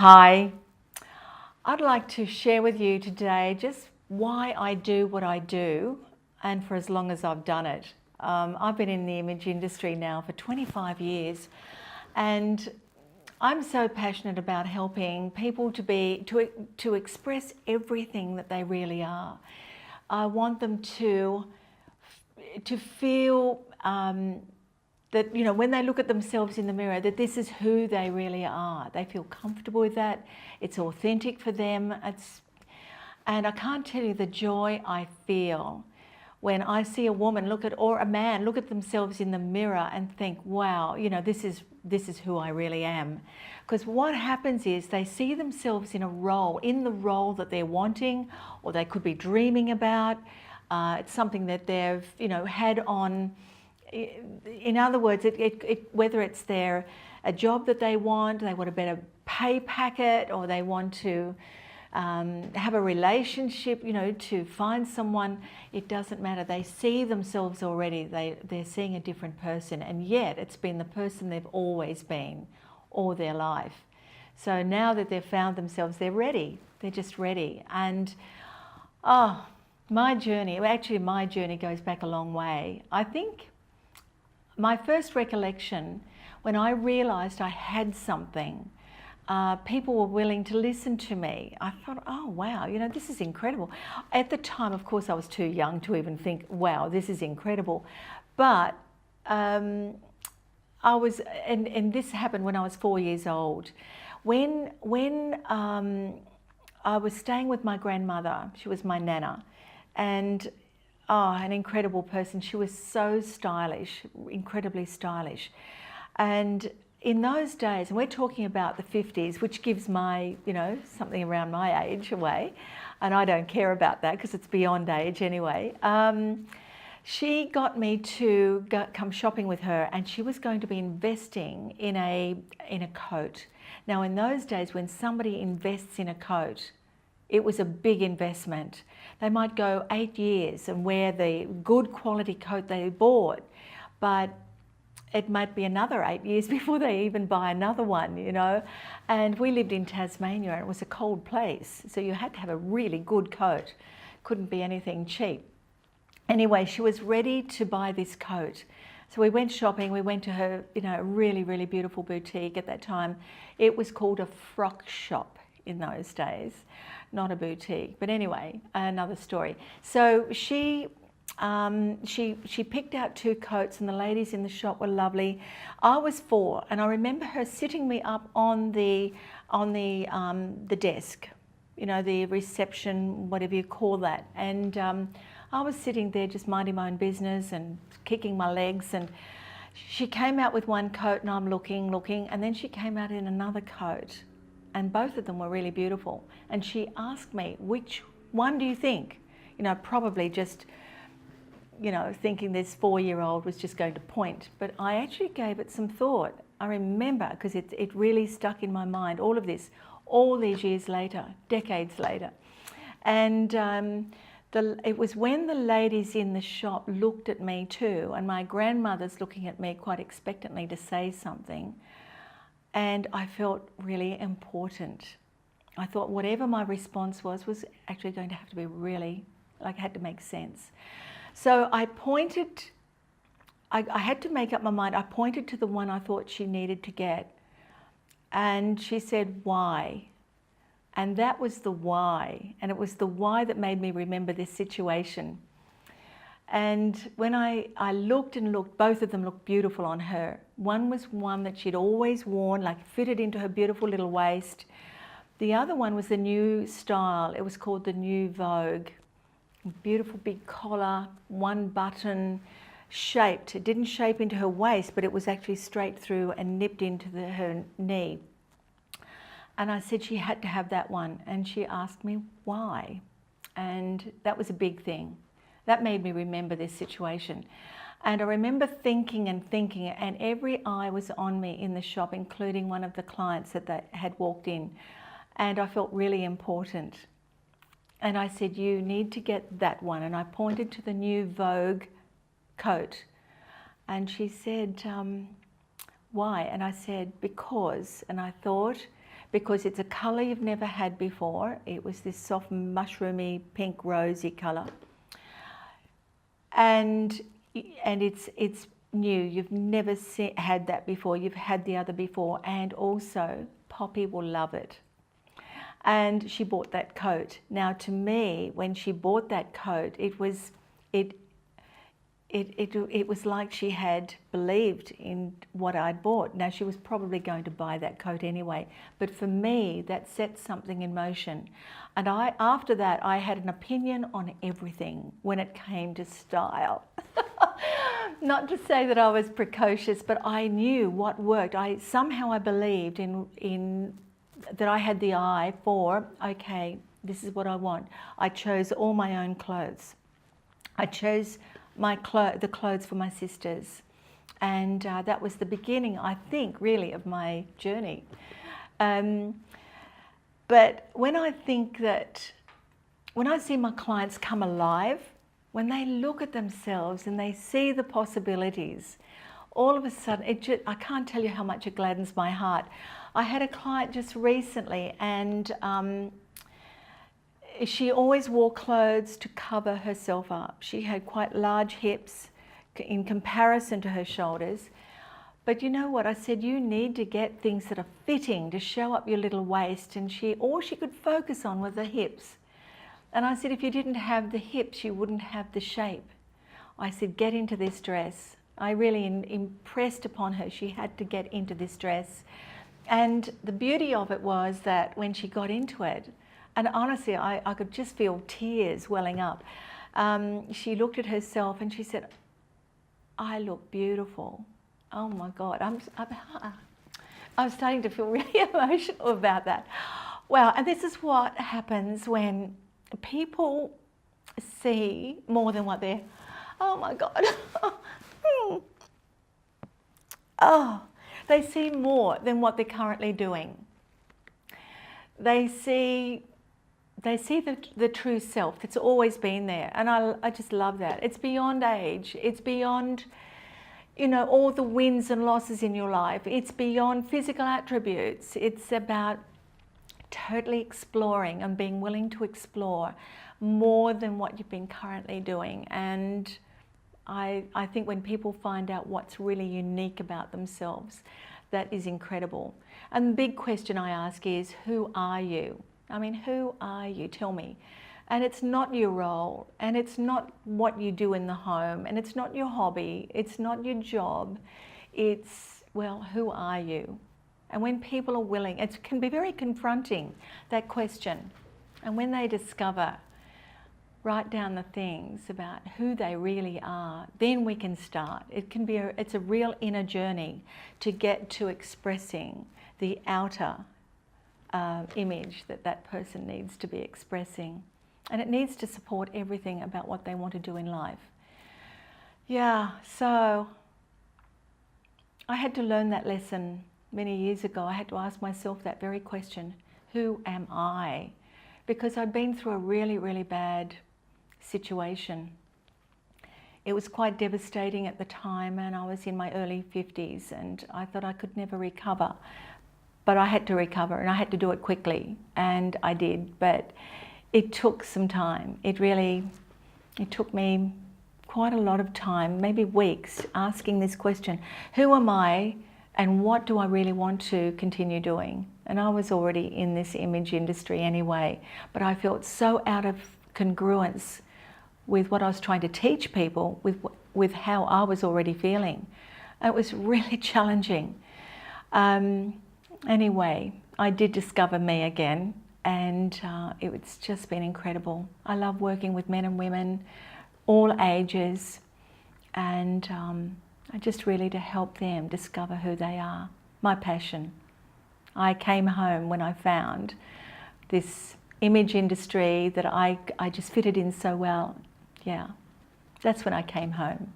Hi, I'd like to share with you today just why I do what I do and for as long as I've done it. I've been in the image industry now for 25 years and I'm so passionate about helping people to express everything that they really are. I want them to feel that, when they look at themselves in the mirror, that this is who they really are. They feel comfortable with that. It's authentic for them. And I can't tell you the joy I feel when I see a woman or a man look at themselves in the mirror and think, wow, this is who I really am. Because what happens is they see themselves in the role that they're wanting, or they could be dreaming about. It's something that they've, had on. In other words, whether it's a job that they want a better pay packet, or they want to have a relationship, to find someone, it doesn't matter. They see themselves already. They're seeing a different person, and yet it's been the person they've always been all their life. So now that they've found themselves, they're ready. They're just ready. And my journey goes back a long way. I think my first recollection, when I realised I had something, people were willing to listen to me. I thought, oh wow, this is incredible. At the time, of course, I was too young to even think, wow, this is incredible. But and this happened when I was 4 years old. When I was staying with my grandmother, she was my nana, and an incredible person. She was so stylish, incredibly stylish. And in those days, and we're talking about the 50s, which gives my, something around my age away, and I don't care about that because it's beyond age anyway. She got me to come shopping with her, and she was going to be investing in a coat. Now, in those days, when somebody invests in a coat, it was a big investment. They might go 8 years and wear the good quality coat they bought, but it might be another 8 years before they even buy another one, And we lived in Tasmania, and it was a cold place, so you had to have a really good coat. Couldn't be anything cheap. Anyway, she was ready to buy this coat. So we went shopping. We went to her, a really, really beautiful boutique at that time. It was called a frock shop in those days, not a boutique. But anyway, another story. So she picked out 2 coats, and the ladies in the shop were lovely. I was 4, and I remember her sitting me up on the desk, the reception, whatever you call that. And I was sitting there just minding my own business and kicking my legs, and she came out with one coat, and I'm looking, and then she came out in another coat, and both of them were really beautiful. And she asked me, which one do you think? Probably just, thinking this 4-year-old was just going to point. But I actually gave it some thought. I remember, because it really stuck in my mind, all of this, all these years later, decades later. And it was when the ladies in the shop looked at me too, and my grandmother's looking at me quite expectantly to say something, and I felt really important. I thought whatever my response was actually going to have to be really, it had to make sense. So I had to make up my mind. I pointed to the one I thought she needed to get, and she said, why? And that was the why, and it was the why that made me remember this situation. And when I looked and looked, both of them looked beautiful on her. One was one that she'd always worn, fitted into her beautiful little waist. The other one was the new style. It was called the New Vogue. Beautiful big collar, one button, shaped. It didn't shape into her waist, but it was actually straight through and nipped into her knee. And I said she had to have that one. And she asked me why. And that was a big thing. That made me remember this situation. And I remember thinking, and every eye was on me in the shop, including one of the clients that had walked in. And I felt really important. And I said, you need to get that one. And I pointed to the New Vogue coat. And she said, why? And I said, because. And I thought, because it's a colour you've never had before. It was this soft mushroomy pink rosy colour, and it's new. You've never had that before. You've had the other before, and also Poppy will love it. And she bought that coat. Now, to me, when she bought that coat, it was like she had believed in what I'd bought. Now, she was probably going to buy that coat anyway, but for me, that set something in motion. And after that, I had an opinion on everything when it came to style. Not to say that I was precocious, but I knew what worked. Somehow I believed in that I had the eye for, okay, this is what I want. I chose all my own clothes. I chose the clothes for my sisters. And that was the beginning, I think, really, of my journey. But when I see my clients come alive, when they look at themselves and they see the possibilities, all of a sudden, I can't tell you how much it gladdens my heart. I had a client just recently, and she always wore clothes to cover herself up. She had quite large hips in comparison to her shoulders. But you know what? I said, you need to get things that are fitting to show up your little waist. And all she could focus on was the hips. And I said, if you didn't have the hips, you wouldn't have the shape. I said, get into this dress. I really impressed upon her she had to get into this dress. And the beauty of it was that when she got into it, and honestly, I could just feel tears welling up. She looked at herself and she said, I look beautiful. Oh my God, I'm starting to feel really emotional about that. Wow, and this is what happens when people see more than what they're, oh my God. Oh, they see more than what they're currently doing. They see the true self that's always been there. And I just love that. It's beyond age. It's beyond, all the wins and losses in your life. It's beyond physical attributes. It's about totally exploring and being willing to explore more than what you've been currently doing. And I think when people find out what's really unique about themselves, that is incredible. And the big question I ask is, who are you? I mean, who are you? Tell me. And it's not your role, and it's not what you do in the home, and it's not your hobby, it's not your job. It's, well, who are you? And when people are willing, it can be very confronting, that question. And when they discover, write down the things about who they really are, then we can start. It's a real inner journey to get to expressing the outer image that person needs to be expressing. And it needs to support everything about what they want to do in life. Yeah, so I had to learn that lesson many years ago. I had to ask myself that very question, who am I? Because I'd been through a really, really bad situation. It was quite devastating at the time, and I was in my early 50s, and I thought I could never recover. But I had to recover, and I had to do it quickly, and I did. But it took some time. It took me quite a lot of time, maybe weeks, asking this question, who am I and what do I really want to continue doing? And I was already in this image industry anyway, but I felt so out of congruence with what I was trying to teach people, with how I was already feeling. It was really challenging. Anyway, I did discover me again, and it's just been incredible. I love working with men and women, all ages, and I just really to help them discover who they are, my passion. I came home when I found this image industry that I just fitted in so well. Yeah, that's when I came home.